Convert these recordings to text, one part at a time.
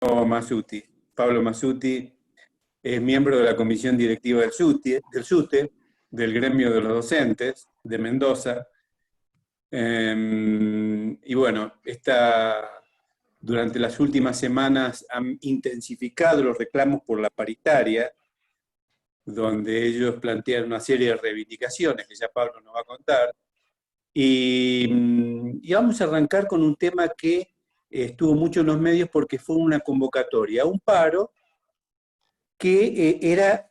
Masuti. Pablo Masuti es miembro de la comisión directiva del SUTE, del gremio de los docentes de Mendoza. Y bueno, durante las últimas semanas han intensificado los reclamos por la paritaria, donde ellos plantean una serie de reivindicaciones que ya Pablo nos va a contar. Y vamos a arrancar con un tema que estuvo mucho en los medios porque fue una convocatoria a un paro que era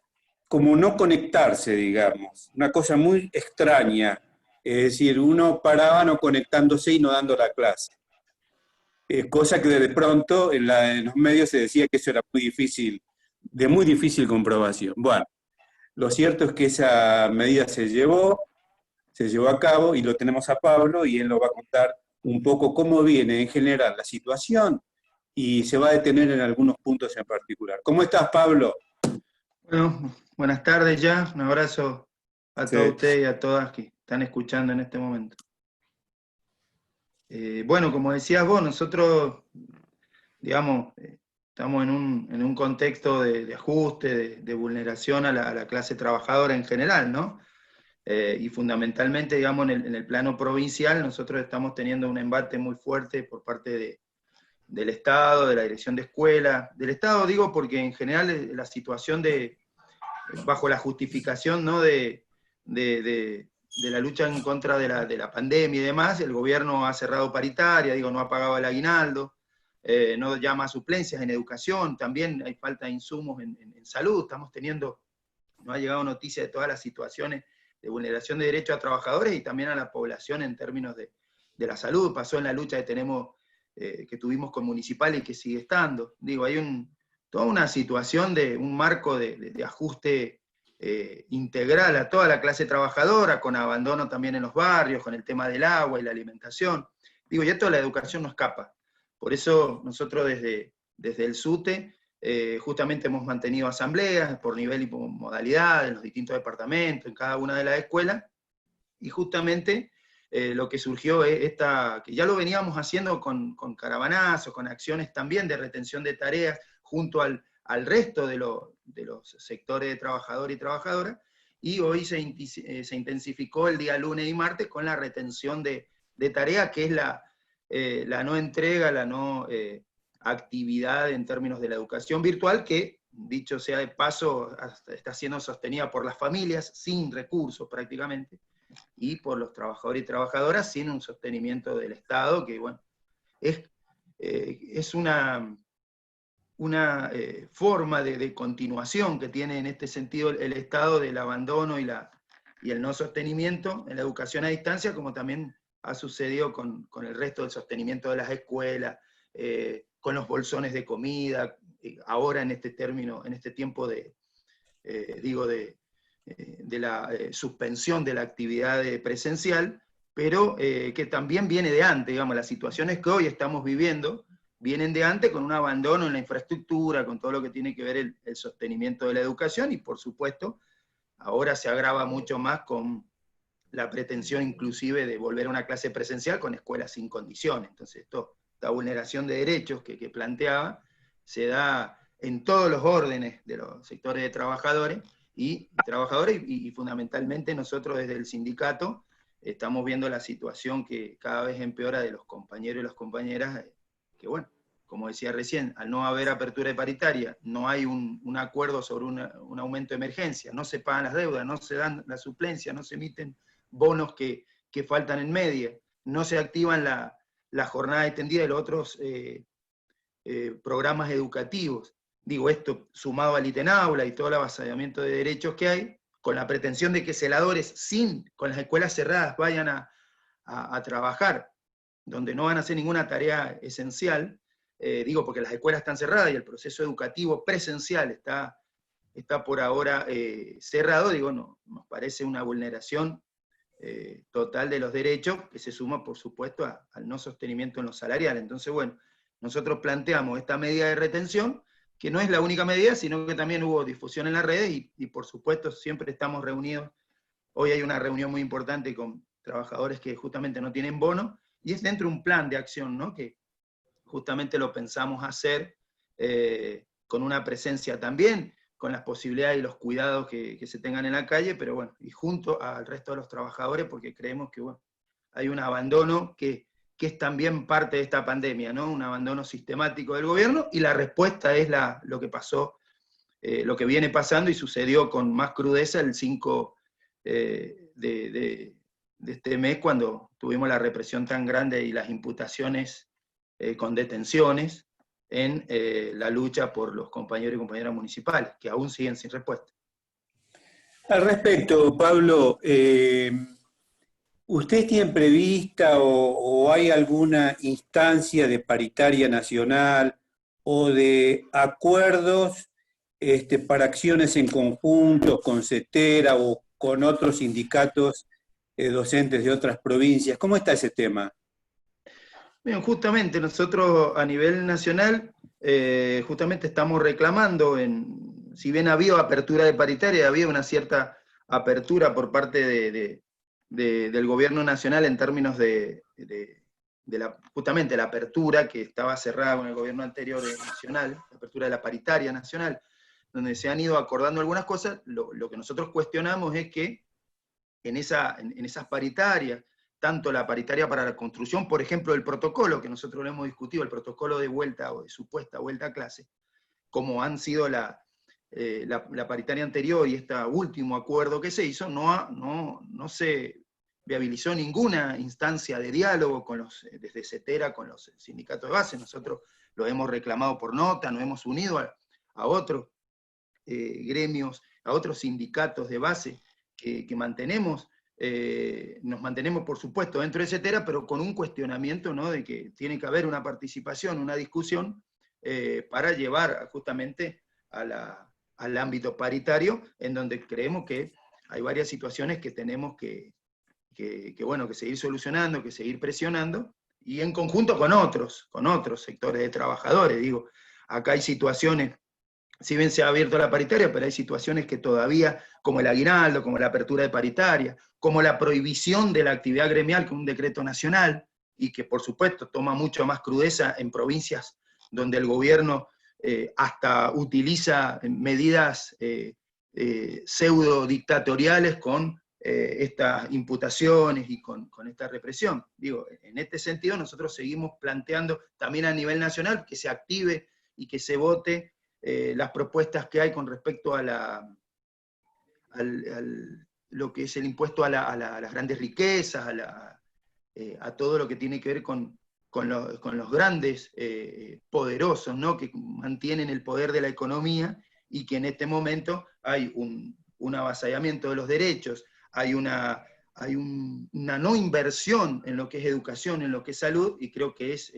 como no conectarse, digamos, una cosa muy extraña. Es decir, uno paraba no conectándose y no dando la clase. Cosa que de pronto en los medios se decía que eso era muy difícil, de muy difícil comprobación. Bueno, lo cierto es que esa medida se llevó a cabo y lo tenemos a Pablo y él nos va a contar un poco cómo viene en general la situación y se va a detener en algunos puntos en particular. ¿Cómo estás, Pablo? Bueno, buenas tardes ya, un abrazo a Sí. todos ustedes y a todas que están escuchando en este momento. Bueno, como decías vos, nosotros, digamos, estamos en un contexto de ajuste, de vulneración a la clase trabajadora en general, ¿no? Y fundamentalmente, digamos, en el plano provincial, nosotros estamos teniendo un embate muy fuerte por parte del Estado, de la dirección de escuela. Del Estado digo porque en general la situación bajo la justificación, ¿no?, de la lucha en contra de la pandemia y demás, el gobierno ha cerrado paritaria, digo, no ha pagado el aguinaldo, no llama a suplencias en educación, también hay falta de insumos en salud, estamos teniendo, nos ha llegado noticia de todas las situaciones de vulneración de derechos a trabajadores y también a la población en términos de la salud, pasó en la lucha que tuvimos con Municipal y que sigue estando, digo, hay toda una situación de un marco de ajuste integral a toda la clase trabajadora, con abandono también en los barrios, con el tema del agua y la alimentación. Digo, y esto de la educación no escapa. Por eso nosotros desde el SUTE justamente hemos mantenido asambleas por nivel y por modalidad en los distintos departamentos, en cada una de las escuelas, y justamente lo que surgió es que ya lo veníamos haciendo con caravanazos, con acciones también de retención de tareas, junto al resto de los sectores de trabajadores y trabajadoras, y hoy se intensificó el día lunes y martes con la retención de tareas, que es la no entrega, la no actividad en términos de la educación virtual, que, dicho sea de paso, está siendo sostenida por las familias sin recursos prácticamente, y por los trabajadores y trabajadoras sin un sostenimiento del Estado, que bueno, es una forma de continuación que tiene en este sentido el Estado del abandono y el no sostenimiento en la educación a distancia, como también ha sucedido con el resto del sostenimiento de las escuelas, con los bolsones de comida, ahora en este tiempo de la suspensión de la actividad presencial, pero que también viene de antes, digamos, las situaciones que hoy estamos viviendo vienen de antes con un abandono en la infraestructura, con todo lo que tiene que ver el sostenimiento de la educación, y por supuesto, ahora se agrava mucho más con la pretensión inclusive de volver a una clase presencial con escuelas sin condiciones. Entonces, esta vulneración de derechos que planteaba se da en todos los órdenes de los sectores de trabajadores, y fundamentalmente nosotros desde el sindicato estamos viendo la situación que cada vez empeora de los compañeros y las compañeras, que bueno, como decía recién, al no haber apertura paritaria, no hay un acuerdo sobre un aumento de emergencia, no se pagan las deudas, no se dan las suplencias, no se emiten bonos que faltan en media, no se activan la jornada extendida de los otros programas educativos. Digo, esto sumado al ITENAULA y todo el avasallamiento de derechos que hay, con la pretensión de que celadores con las escuelas cerradas vayan a trabajar, donde no van a hacer ninguna tarea esencial, digo, porque las escuelas están cerradas y el proceso educativo presencial está por ahora cerrado, digo, no, nos parece una vulneración total de los derechos, que se suma, por supuesto, al no sostenimiento en los salariales. Entonces, bueno, nosotros planteamos esta medida de retención, que no es la única medida, sino que también hubo difusión en las redes, y por supuesto siempre estamos reunidos. Hoy hay una reunión muy importante con trabajadores que justamente no tienen bono, y es dentro de un plan de acción, ¿no?, que justamente lo pensamos hacer con una presencia también, con las posibilidades y los cuidados que se tengan en la calle, pero bueno, y junto al resto de los trabajadores, porque creemos que bueno, hay un abandono que es también parte de esta pandemia, ¿no? Un abandono sistemático del gobierno, y la respuesta es lo que pasó, lo que viene pasando y sucedió con más crudeza el 5 de este mes, cuando tuvimos la represión tan grande y las imputaciones con detenciones en la lucha por los compañeros y compañeras municipales, que aún siguen sin respuesta. Al respecto, Pablo, ¿ustedes tienen prevista o hay alguna instancia de paritaria nacional o de acuerdos para acciones en conjunto con CETERA o con otros sindicatos docentes de otras provincias? ¿Cómo está ese tema? Bien, justamente nosotros a nivel nacional, justamente estamos reclamando, si bien había apertura de paritaria, había una cierta apertura por parte del gobierno nacional en términos justamente la apertura que estaba cerrada con el gobierno anterior nacional, la apertura de la paritaria nacional, donde se han ido acordando algunas cosas. Lo que nosotros cuestionamos es que en esas paritarias, tanto la paritaria para la construcción, por ejemplo, el protocolo, que nosotros lo hemos discutido, el protocolo de vuelta o de supuesta vuelta a clase, como han sido la paritaria anterior y este último acuerdo que se hizo, no se viabilizó ninguna instancia de diálogo desde CETERA con los sindicatos de base. Nosotros lo hemos reclamado por nota, nos hemos unido a otros gremios, a otros sindicatos de base que nos mantenemos, por supuesto, dentro de CETERA, pero con un cuestionamiento, ¿no?, de que tiene que haber una participación, una discusión, para llevar justamente al ámbito paritario, en donde creemos que hay varias situaciones que tenemos que seguir solucionando, que seguir presionando, y en conjunto con otros sectores de trabajadores. Digo, acá hay situaciones, si bien se ha abierto la paritaria, pero hay situaciones que todavía, como el aguinaldo, como la apertura de paritaria, como la prohibición de la actividad gremial con un decreto nacional, y que por supuesto toma mucho más crudeza en provincias donde el gobierno hasta utiliza medidas pseudo dictatoriales con estas imputaciones y con esta represión. Digo, en este sentido nosotros seguimos planteando también a nivel nacional que se active y que se vote las propuestas que hay con respecto a lo que es el impuesto a las grandes riquezas, a todo lo que tiene que ver con los grandes poderosos, ¿no?, que mantienen el poder de la economía, y que en este momento hay un avasallamiento de los derechos, hay una no inversión en lo que es educación, en lo que es salud, y creo que es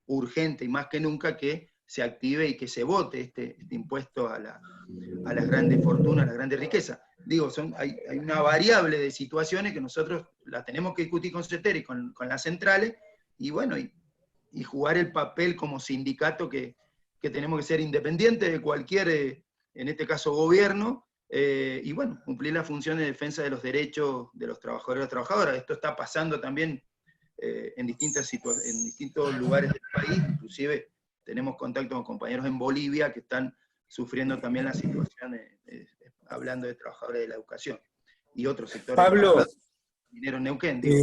urgente y más que nunca que se active y que se vote este impuesto a las grandes fortunas, a las grandes riquezas. Digo, hay una variable de situaciones que nosotros las tenemos que discutir con CETERA y con las centrales, y bueno, y jugar el papel como sindicato que tenemos que ser independientes de cualquier, en este caso, gobierno, y bueno, cumplir la función de defensa de los derechos de los trabajadores y las trabajadoras. Esto está pasando también en distintos lugares del país, inclusive tenemos contacto con compañeros en Bolivia que están sufriendo también la situación, hablando de trabajadores de la educación, y otros sectores Pablo, mineros en Neuquén. Digo,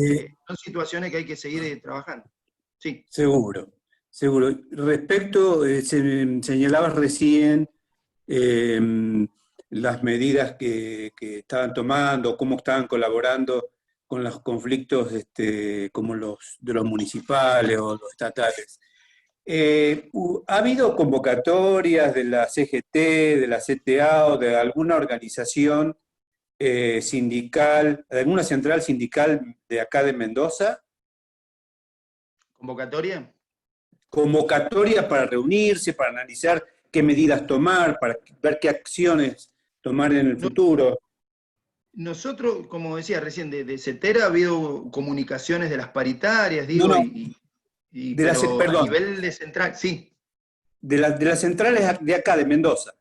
son situaciones que hay que seguir trabajando. Sí. seguro, seguro. Respecto, señalabas recién las medidas que estaban tomando, cómo estaban colaborando con los conflictos como los de los municipales o los estatales. ¿Ha habido convocatorias de la CGT, de la CTA o de alguna organización sindical, de alguna central sindical de acá de Mendoza? ¿Convocatoria? Convocatoria para reunirse, para analizar qué medidas tomar, para ver qué acciones tomar en el futuro. Nosotros, como decía recién, de CETERA ha habido comunicaciones de las paritarias, digo, No, pero a perdón, nivel de central, sí. de las centrales de acá, de Mendoza.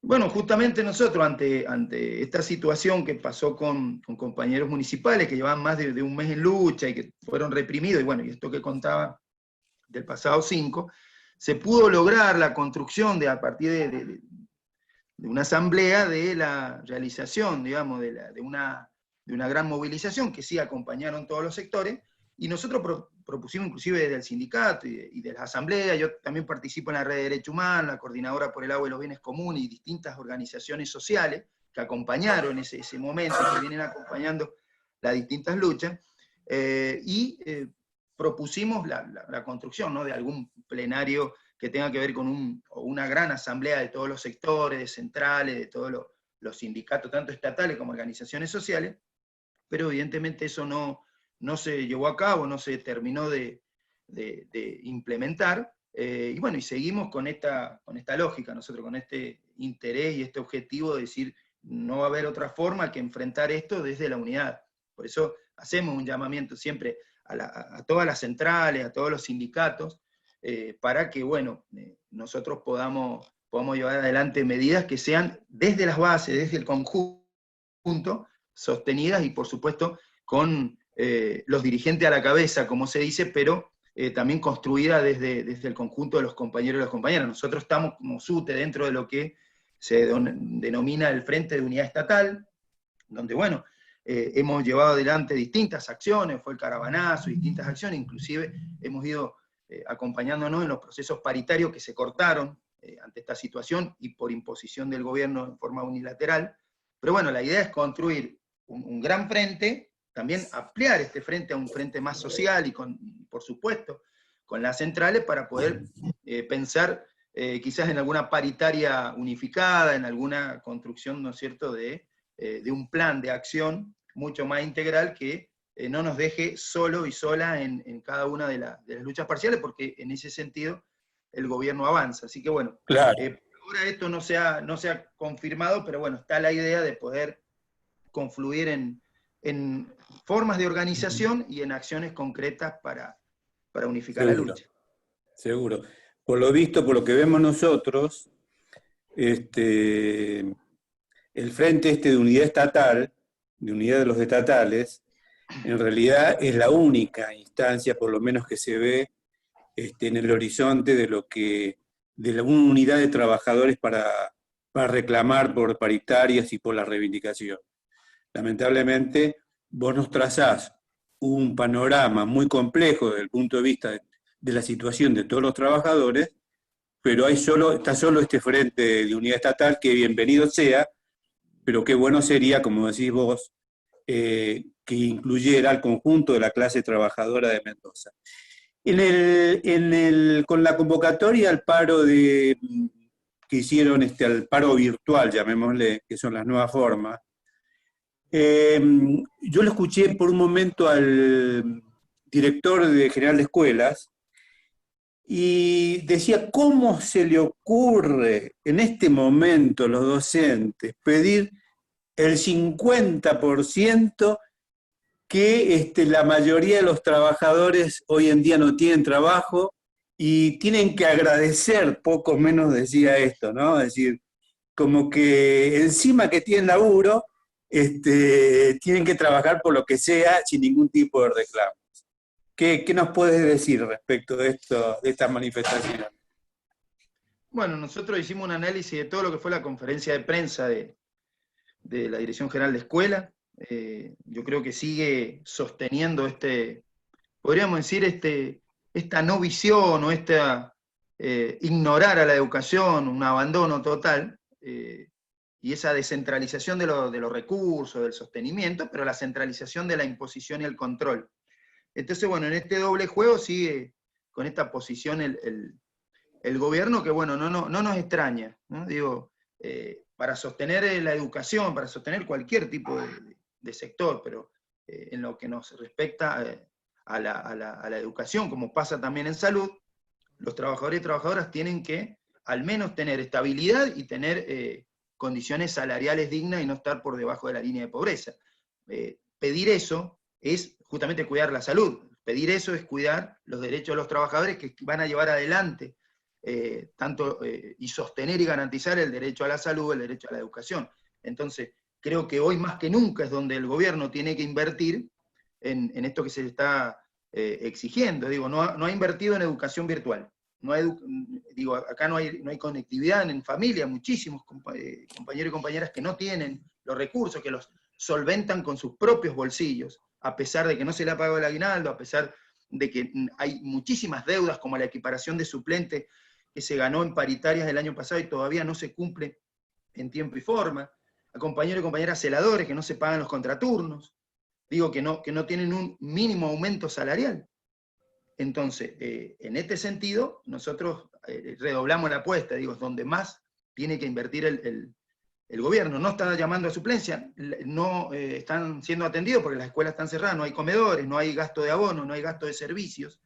Bueno, justamente nosotros, ante esta situación que pasó con compañeros municipales que llevaban más de un mes en lucha y que fueron reprimidos, y bueno, y esto que contaba del pasado 5, se pudo lograr la construcción a partir de una asamblea de la realización, digamos, de una gran movilización que sí acompañaron todos los sectores, y nosotros propusimos inclusive desde el sindicato y de las asambleas. Yo también participo en la Red de Derechos Humanos, la Coordinadora por el Agua y los Bienes Comunes, y distintas organizaciones sociales que acompañaron ese momento, que vienen acompañando las distintas luchas, propusimos la construcción, ¿no?, de algún plenario que tenga que ver con una gran asamblea de todos los sectores, de centrales, de todos los sindicatos, tanto estatales como organizaciones sociales, pero evidentemente eso no se llevó a cabo, no se terminó de implementar, y bueno, y seguimos con esta lógica, nosotros con este interés y este objetivo de decir, no va a haber otra forma que enfrentar esto desde la unidad. Por eso hacemos un llamamiento siempre a todas las centrales, a todos los sindicatos, para que, bueno, nosotros podamos llevar adelante medidas que sean desde las bases, desde el conjunto, sostenidas y por supuesto con los dirigentes a la cabeza, como se dice, pero también construida desde el conjunto de los compañeros y las compañeras. Nosotros estamos como SUTE dentro de lo que se denomina el Frente de Unidad Estatal, donde, bueno, hemos llevado adelante distintas acciones, fue el caravanazo, distintas acciones, inclusive hemos ido acompañándonos en los procesos paritarios que se cortaron ante esta situación y por imposición del gobierno en forma unilateral. Pero bueno, la idea es construir un gran frente, también ampliar este frente a un frente más social y por supuesto, con las centrales para poder pensar quizás en alguna paritaria unificada, en alguna construcción, ¿no es cierto?, de un plan de acción mucho más integral que no nos deje solo y sola en cada una de las luchas parciales, porque en ese sentido el gobierno avanza. Así que bueno, Claro. ahora esto no se ha confirmado, pero bueno, está la idea de poder confluir en formas de organización y en acciones concretas para unificar la lucha. Seguro. Por lo visto, por lo que vemos nosotros, el frente de unidad estatal, de unidad de los estatales, en realidad es la única instancia, por lo menos que se ve en el horizonte de una unidad de trabajadores para reclamar por paritarias y por la reivindicación. Lamentablemente, vos nos trazás un panorama muy complejo desde el punto de vista de la situación de todos los trabajadores, pero está solo este frente de unidad estatal, que bienvenido sea, pero qué bueno sería, como decís vos, que incluyera al conjunto de la clase trabajadora de Mendoza. Con la convocatoria al paro que hicieron, al paro virtual, llamémosle, que son las nuevas formas, yo lo escuché por un momento al director general de escuelas y decía, ¿cómo se le ocurre en este momento a los docentes pedir el 50% que la mayoría de los trabajadores hoy en día no tienen trabajo y tienen que agradecer, poco menos decía esto, ¿no? Es decir, como que encima que tienen laburo, tienen que trabajar por lo que sea sin ningún tipo de reclamos. ¿Qué nos puedes decir respecto de esta manifestación? Bueno, nosotros hicimos un análisis de todo lo que fue la conferencia de prensa de la Dirección General de Escuela. Yo creo que sigue sosteniendo podríamos decir, esta no visión o ignorar a la educación, un abandono total, y esa descentralización de los recursos, del sostenimiento, pero la centralización de la imposición y el control. Entonces, bueno, en este doble juego sigue con esta posición el gobierno, que bueno, no nos extraña, ¿no? Digo, para sostener la educación, para sostener cualquier tipo de sector, pero en lo que nos respecta a la educación, como pasa también en salud, los trabajadores y trabajadoras tienen que al menos tener estabilidad y tener condiciones salariales dignas y no estar por debajo de la línea de pobreza. Pedir eso es justamente cuidar la salud, pedir eso es cuidar los derechos de los trabajadores que van a llevar adelante y sostener y garantizar el derecho a la salud, el derecho a la educación. Entonces, creo que hoy más que nunca es donde el gobierno tiene que invertir en esto que se le está exigiendo. Digo, no ha invertido en educación virtual, digo, acá no hay conectividad en familia, muchísimos compañeros y compañeras que no tienen los recursos, que los solventan con sus propios bolsillos, a pesar de que no se le ha pagado el aguinaldo, a pesar de que hay muchísimas deudas, como la equiparación de suplente que se ganó en paritarias el año pasado y todavía no se cumple en tiempo y forma, a compañeros y compañeras celadores que no se pagan los contraturnos, digo que no tienen un mínimo aumento salarial. Entonces, en este sentido, nosotros redoblamos la apuesta, digo, es donde más tiene que invertir el gobierno. No está llamando a suplencia, no están siendo atendidos porque las escuelas están cerradas, no hay comedores, no hay gasto de abono, no hay gasto de servicios.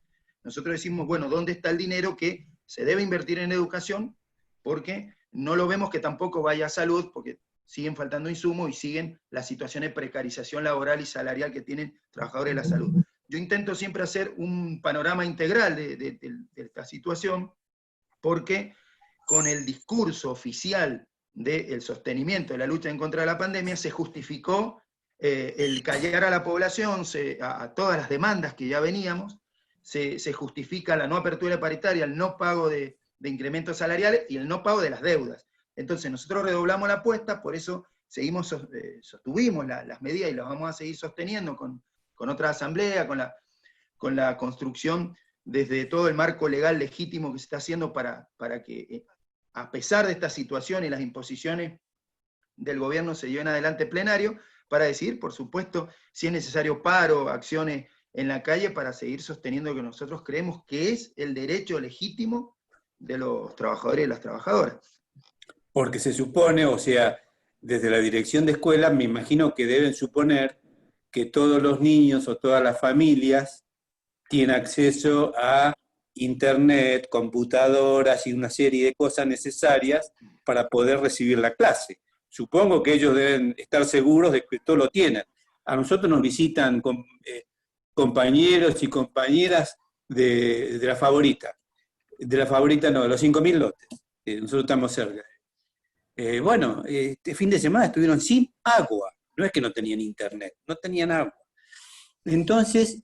Nosotros decimos, bueno, ¿dónde está el dinero que se debe invertir en educación? Porque no lo vemos que tampoco vaya a salud, porque siguen faltando insumos y siguen las situaciones de precarización laboral y salarial que tienen trabajadores de la salud. Yo intento siempre hacer un panorama integral de esta situación, porque con el discurso oficial del sostenimiento de la lucha en contra de la pandemia se justificó el callar a la población, a todas las demandas que ya veníamos, se justifica la no apertura paritaria, el no pago de incrementos salariales y el no pago de las deudas. Entonces nosotros redoblamos la apuesta, por eso sostuvimos las medidas y las vamos a seguir sosteniendo con otra asamblea, con la construcción desde todo el marco legal legítimo que se está haciendo para que, a pesar de esta situación y las imposiciones del gobierno, se lleven adelante plenario, para decidir, por supuesto, si es necesario paro, acciones en la calle, para seguir sosteniendo lo que nosotros creemos que es el derecho legítimo de los trabajadores y las trabajadoras. Porque se supone, o sea, desde la dirección de escuelas me imagino que deben suponer que todos los niños o todas las familias tienen acceso a internet, computadoras y una serie de cosas necesarias para poder recibir la clase. Supongo que ellos deben estar seguros de que todo lo tienen. A nosotros nos visitan compañeros y compañeras de la Favorita. De la Favorita no, de los 5.000 lotes. Nosotros estamos cerca. Bueno, este fin de semana estuvieron sin agua. No es que no tenían internet, no tenían agua. Entonces,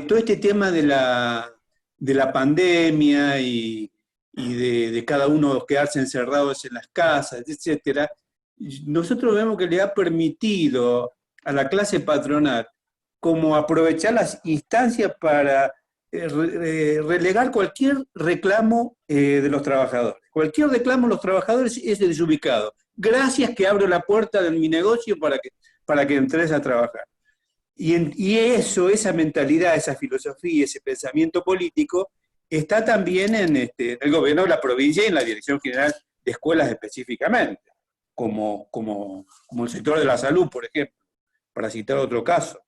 todo este tema de la pandemia y de cada uno quedarse encerrados en las casas, etcétera, nosotros vemos que le ha permitido a la clase patronal como aprovechar las instancias para relegar cualquier reclamo de los trabajadores. Cualquier reclamo de los trabajadores es desubicado. Gracias que abro la puerta de mi negocio para que entres a trabajar. Y eso, esa mentalidad, esa filosofía, ese pensamiento político, está también en el gobierno de la provincia y en la Dirección General de Escuelas específicamente, como el sector de la salud, por ejemplo, para citar otro caso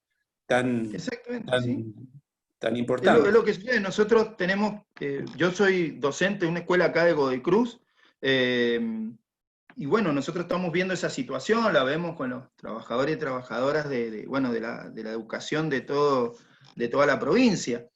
tan importante. Es lo que sucede. Nosotros tenemos, yo soy docente de una escuela acá de Godoy Cruz, y bueno, nosotros estamos viendo esa situación, la vemos con los trabajadores y trabajadoras de la educación de toda la provincia.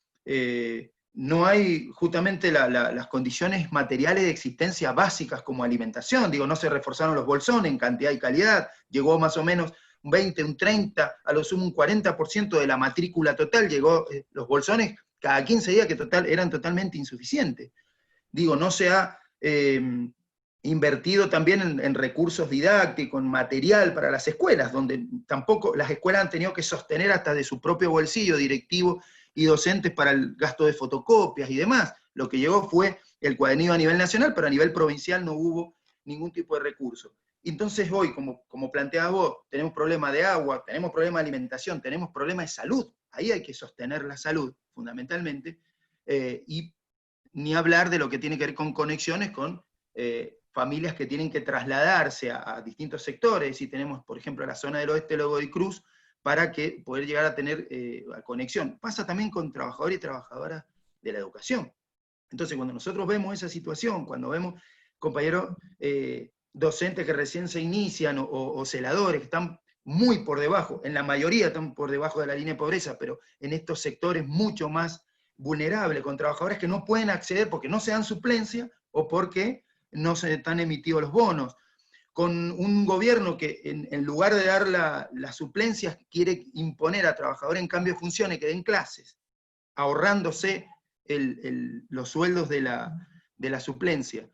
No hay justamente las condiciones materiales de existencia básicas como alimentación, digo, no se reforzaron los bolsones en cantidad y calidad, llegó más o menos un 20, un 30, a lo sumo un 40% de la matrícula total, llegó los bolsones cada 15 días que eran totalmente insuficientes. Digo, no se ha invertido también en recursos didácticos, en material para las escuelas, donde tampoco las escuelas han tenido que sostener hasta de su propio bolsillo directivos y docentes para el gasto de fotocopias y demás. Lo que llegó fue el cuadernillo a nivel nacional, pero a nivel provincial no hubo ningún tipo de recurso. Entonces hoy, como planteas vos, tenemos problema de agua, tenemos problema de alimentación, tenemos problema de salud. Ahí hay que sostener la salud, fundamentalmente, y ni hablar de lo que tiene que ver con conexiones con familias que tienen que trasladarse a distintos sectores. Si tenemos, por ejemplo, la zona del oeste de Godoy Cruz, para que poder llegar a tener conexión. Pasa también con trabajadores y trabajadoras de la educación. Entonces, cuando nosotros vemos esa situación, cuando vemos compañeros docentes que recién se inician o celadores que están muy por debajo, en la mayoría están por debajo de la línea de pobreza, pero en estos sectores mucho más vulnerables, con trabajadores que no pueden acceder porque no se dan suplencia o porque no se están emitidos los bonos, con un gobierno que en lugar de dar las suplencias quiere imponer a trabajadores en cambio de funciones que den clases, ahorrándose los sueldos de la suplencia.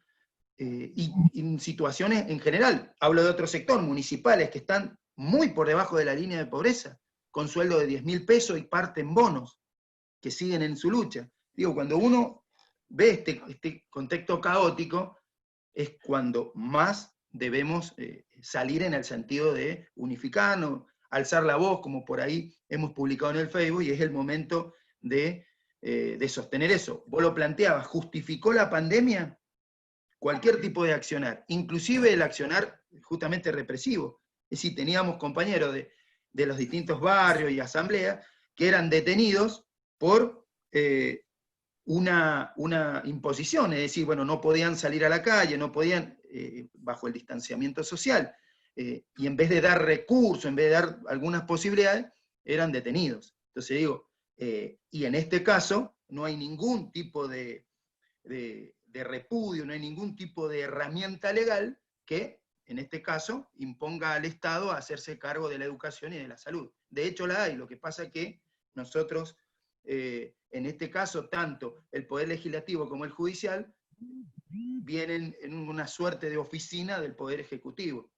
Y en situaciones en general, hablo de otro sector, municipales, que están muy por debajo de la línea de pobreza, con sueldo de 10.000 pesos y parten bonos, que siguen en su lucha. Digo, cuando uno ve este contexto caótico, es cuando más debemos salir en el sentido de unificarnos, alzar la voz, como por ahí hemos publicado en el Facebook, y es el momento de sostener eso. Vos lo planteabas, ¿justificó la pandemia? Cualquier tipo de accionar, inclusive el accionar justamente represivo. Es decir, teníamos compañeros de los distintos barrios y asambleas que eran detenidos por una imposición, es decir, bueno, no podían salir a la calle, no podían, bajo el distanciamiento social, y en vez de dar recursos, en vez de dar algunas posibilidades, eran detenidos. Entonces digo, y en este caso no hay ningún tipo de repudio, no hay ningún tipo de herramienta legal que, en este caso, imponga al Estado a hacerse cargo de la educación y de la salud. De hecho la hay, lo que pasa es que nosotros, en este caso, tanto el Poder Legislativo como el Judicial, vienen en una suerte de oficina del Poder Ejecutivo.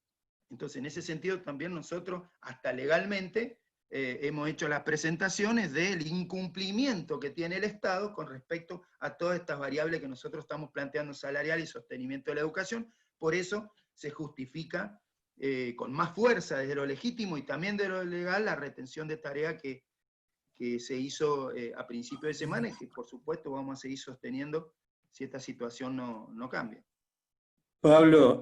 Entonces, en ese sentido, también nosotros, hasta legalmente, hemos hecho las presentaciones del incumplimiento que tiene el Estado con respecto a todas estas variables que nosotros estamos planteando, salarial y sostenimiento de la educación. Por eso se justifica con más fuerza desde lo legítimo y también de lo legal la retención de tarea que se hizo a principio de semana y que por supuesto vamos a seguir sosteniendo si esta situación no cambia. Pablo,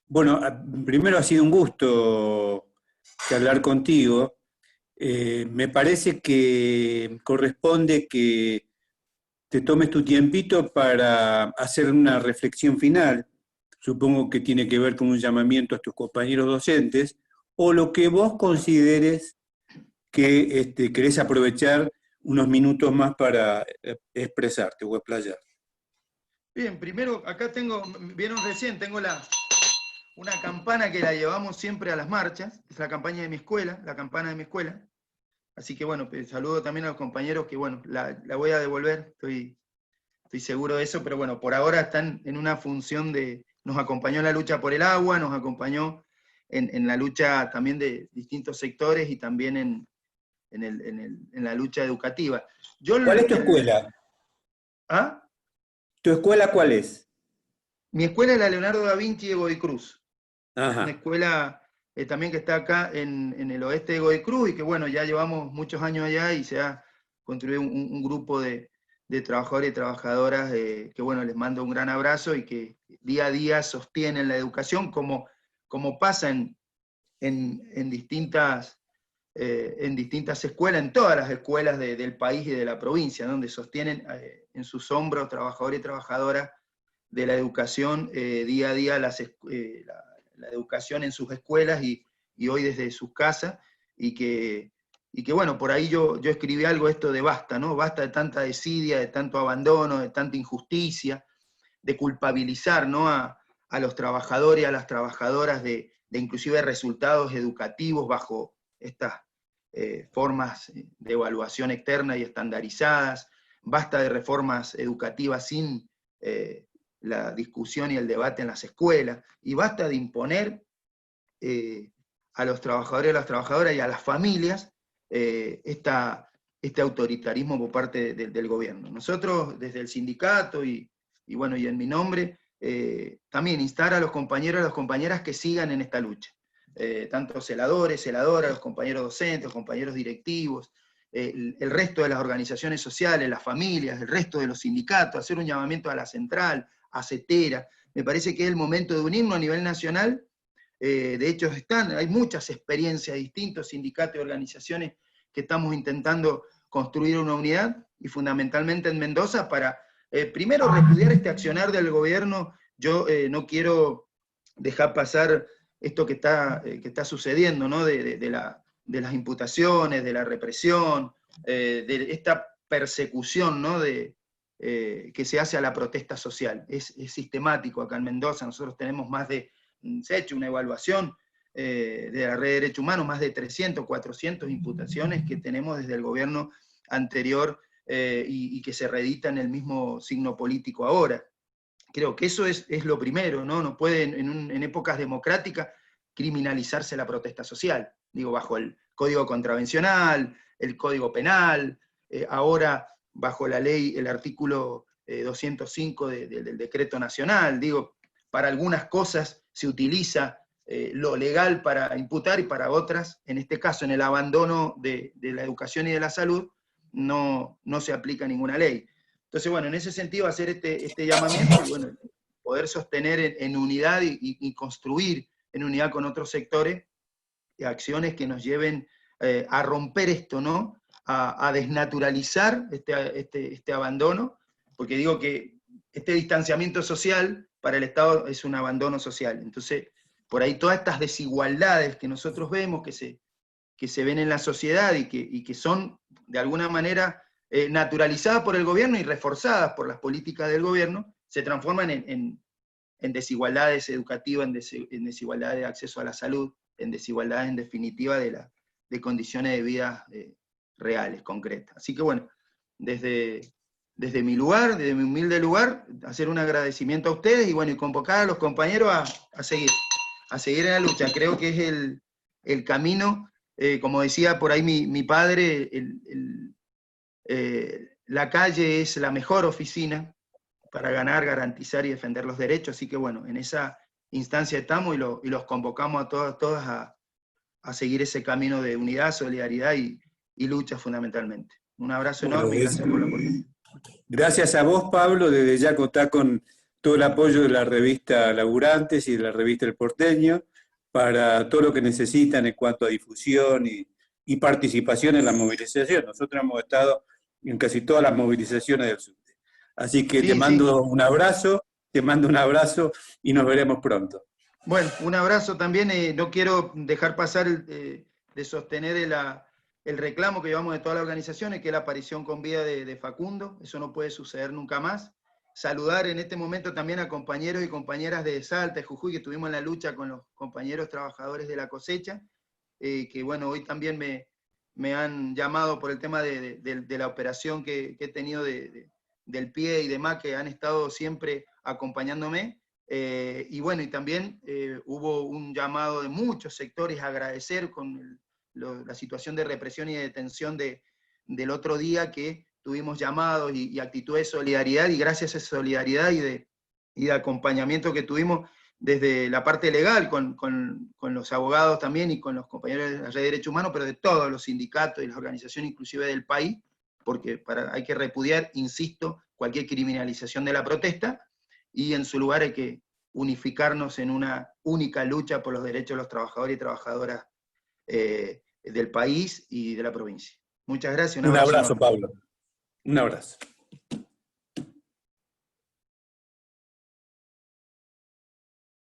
bueno, primero ha sido un gusto hablar contigo. Me parece que corresponde que te tomes tu tiempito para hacer una reflexión final. Supongo que tiene que ver con un llamamiento a tus compañeros docentes, o lo que vos consideres que querés aprovechar unos minutos más para expresarte o explayar. Bien, primero, acá vieron recién, tengo una campana que la llevamos siempre a las marchas, es la campaña de mi escuela, la campana de mi escuela. Así que bueno, pues, saludo también a los compañeros que bueno, la voy a devolver, estoy seguro de eso, pero bueno, por ahora están en una función nos acompañó en la lucha por el agua, nos acompañó en la lucha también de distintos sectores y también en la lucha educativa. ¿Cuál es tu escuela? ¿Ah? ¿Tu escuela cuál es? Mi escuela es la Leonardo da Vinci de Godoy Cruz. Ajá. Una escuela también que está acá en el oeste de Godoy Cruz y que bueno, ya llevamos muchos años allá y se ha construido un grupo de trabajadores y trabajadoras que bueno, les mando un gran abrazo y que día a día sostienen la educación como pasa en distintas escuelas, en todas las escuelas del país y de la provincia, donde sostienen en sus hombros trabajadores y trabajadoras de la educación día a día, la educación en sus escuelas y hoy desde sus casas, y que bueno, por ahí yo escribí algo esto de basta, ¿no? Basta de tanta desidia, de tanto abandono, de tanta injusticia, de culpabilizar, ¿no? a los trabajadores y a las trabajadoras de inclusive resultados educativos bajo estas formas de evaluación externa y estandarizadas. Basta de reformas educativas sin la discusión y el debate en las escuelas, y basta de imponer a los trabajadores y a las trabajadoras y a las familias este autoritarismo por parte del gobierno. Nosotros, desde el sindicato y bueno, y en mi nombre, también instar a los compañeros y a las compañeras que sigan en esta lucha. Tanto celadores, celadoras, los compañeros docentes, los compañeros directivos, el resto de las organizaciones sociales, las familias, el resto de los sindicatos, hacer un llamamiento a la central, a CETERA. Me parece que es el momento de unirnos a nivel nacional. De hecho, hay muchas experiencias, distintos sindicatos y organizaciones que estamos intentando construir una unidad, y fundamentalmente en Mendoza, para primero repudiar este accionar del gobierno. Yo no quiero dejar pasar esto que está sucediendo, ¿no? de las imputaciones, de la represión, de esta persecución, ¿no? que se hace a la protesta social. Es sistemático acá en Mendoza. Nosotros tenemos se ha hecho una evaluación de la Red de Derechos Humanos, más de 300, 400 imputaciones que tenemos desde el gobierno anterior y que se reedita en el mismo signo político ahora. Creo que eso es lo primero, ¿no? No puede en épocas democráticas criminalizarse la protesta social, digo, bajo el Código Contravencional, el Código Penal, ahora bajo la ley, el artículo 205 del Decreto Nacional, digo, para algunas cosas se utiliza lo legal para imputar y para otras, en este caso en el abandono de la educación y de la salud, no se aplica ninguna ley. Entonces, bueno, en ese sentido hacer este llamamiento y bueno, poder sostener en unidad y construir en unidad con otros sectores acciones que nos lleven a romper esto, ¿no? A desnaturalizar este abandono, porque digo que este distanciamiento social para el Estado es un abandono social. Entonces, por ahí todas estas desigualdades que nosotros vemos, que se ven en la sociedad y que son de alguna manera naturalizadas por el gobierno y reforzadas por las políticas del gobierno, se transforman en desigualdades educativas, en desigualdades de acceso a la salud, en desigualdades en definitiva de condiciones de vida reales, concretas. Así que bueno, desde mi lugar, desde mi humilde lugar, hacer un agradecimiento a ustedes y bueno, y convocar a los compañeros a seguir en la lucha. Creo que es el camino, como decía por ahí mi padre, la calle es la mejor oficina para ganar, garantizar y defender los derechos, así que bueno, en esa instancia estamos y los convocamos a todas a seguir ese camino de unidad, solidaridad y lucha fundamentalmente. Un abrazo enorme y gracias por la oportunidad. Gracias a vos, Pablo, desde ya contá con todo el apoyo de la revista Laburantes y de la revista El Porteño para todo lo que necesitan en cuanto a difusión y participación en la movilización. Nosotros hemos estado en casi todas las movilizaciones del sur. Así que te mando un abrazo y nos veremos pronto. Bueno, un abrazo también. No quiero dejar pasar de sostener el reclamo que llevamos de todas las organizaciones, que es la aparición con vida de Facundo. Eso no puede suceder nunca más. Saludar en este momento también a compañeros y compañeras de Salta, de Jujuy, que estuvimos en la lucha con los compañeros trabajadores de la cosecha, que bueno, hoy también me han llamado por el tema de la operación que he tenido del pie y demás, que han estado siempre acompañándome. Y bueno, y también hubo un llamado de muchos sectores a agradecer con la situación de represión y de detención del otro día, que tuvimos llamados y actitudes de solidaridad, y gracias a esa solidaridad y de acompañamiento que tuvimos desde la parte legal, con los abogados también y con los compañeros de la Red de Derechos Humanos, pero de todos los sindicatos y las organizaciones inclusive del país, porque hay que repudiar, insisto, cualquier criminalización de la protesta, y en su lugar hay que unificarnos en una única lucha por los derechos de los trabajadores y trabajadoras del país y de la provincia. Muchas gracias. Un abrazo, Pablo. Un abrazo.